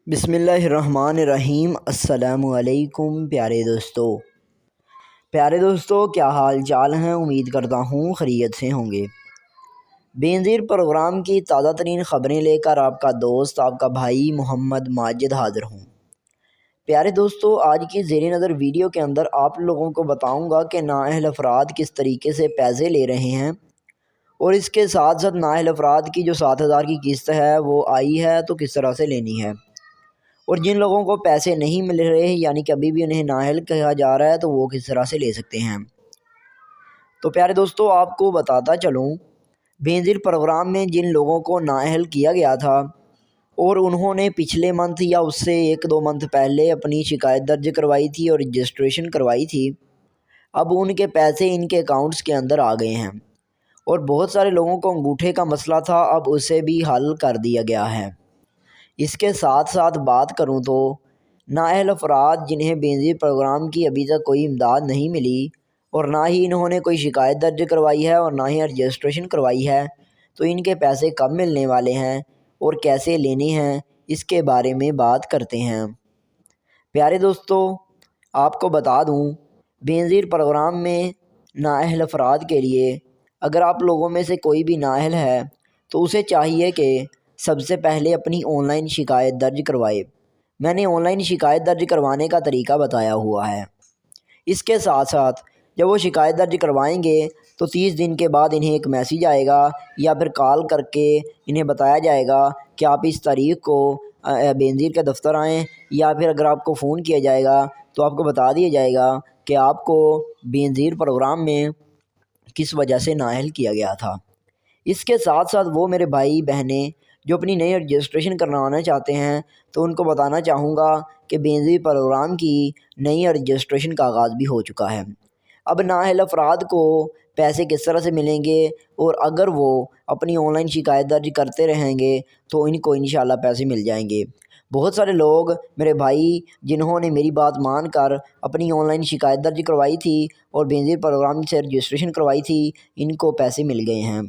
बिस्मिल्लाहिर्रहमानिर्रहीम। अस्सलामु अलैकुम प्यारे दोस्तों क्या हाल चाल हैं। उम्मीद करता हूँ खैरियत से होंगे। बेनज़ीर प्रोग्राम की ताज़ा तरीन ख़बरें लेकर आपका दोस्त आपका भाई मोहम्मद माजिद हाज़िर हूँ। प्यारे दोस्तों, आज की ज़ेर नज़र वीडियो के अंदर आप लोगों को बताऊँगा कि नाअहल अफराद किस तरीके से पैसे ले रहे हैं, और इसके साथ साथ नाअहल अफराद की जो 7,000 की किस्त है वो आई है तो किस तरह से लेनी है, और जिन लोगों को पैसे नहीं मिल रहे यानी कि अभी भी उन्हें नाअहल कहा जा रहा है तो वो किस तरह से ले सकते हैं। तो प्यारे दोस्तों, आपको बताता चलूँ, बेनज़ीर प्रोग्राम में जिन लोगों को नाअहल किया गया था और उन्होंने पिछले मंथ या उससे 1-2 मंथ पहले अपनी शिकायत दर्ज करवाई थी और रजिस्ट्रेशन करवाई थी, अब उनके पैसे इनके अकाउंट्स के अंदर आ गए हैं। और बहुत सारे लोगों को अंगूठे का मसला था, अब उसे भी हल कर दिया गया है। इसके साथ साथ बात करूं तो नाअहल अफराद जिन्हें बेनज़ीर प्रोग्राम की अभी तक कोई इमदाद नहीं मिली और ना ही इन्होंने कोई शिकायत दर्ज करवाई है और ना ही रजिस्ट्रेशन करवाई है, तो इनके पैसे कब मिलने वाले हैं और कैसे लेने हैं, इसके बारे में बात करते हैं। प्यारे दोस्तों, आपको बता दूं, बेनज़ीर प्रोग्राम में नाअहल अफराद के लिए अगर आप लोगों में से कोई भी नाअहल है तो उसे चाहिए कि सबसे पहले अपनी ऑनलाइन शिकायत दर्ज करवाए। मैंने ऑनलाइन शिकायत दर्ज करवाने का तरीका बताया हुआ है। इसके साथ साथ जब वो शिकायत दर्ज करवाएंगे तो 30 दिन के बाद इन्हें एक मैसेज आएगा या फिर कॉल करके इन्हें बताया जाएगा कि आप इस तारीख को बेनज़ीर के दफ्तर आएँ, या फिर अगर आपको फ़ोन किया जाएगा तो आपको बता दिया जाएगा कि आपको बेनज़ीर प्रोग्राम में किस वजह से नाअहल किया गया था। इसके साथ साथ वो मेरे भाई बहनें जो अपनी नई रजिस्ट्रेशन करवाना चाहते हैं तो उनको बताना चाहूँगा कि बेनज़ीर प्रोग्राम की नई रजिस्ट्रेशन का आगाज़ भी हो चुका है। अब नाअहल अफराद को पैसे किस तरह से मिलेंगे, और अगर वो अपनी ऑनलाइन शिकायत दर्ज करते रहेंगे तो इनको इंशाल्लाह पैसे मिल जाएंगे। बहुत सारे लोग मेरे भाई जिन्होंने मेरी बात मान कर अपनी ऑनलाइन शिकायत दर्ज करवाई थी और बेनज़ीर प्रोग्राम से रजिस्ट्रेशन करवाई थी, इनको पैसे मिल गए हैं।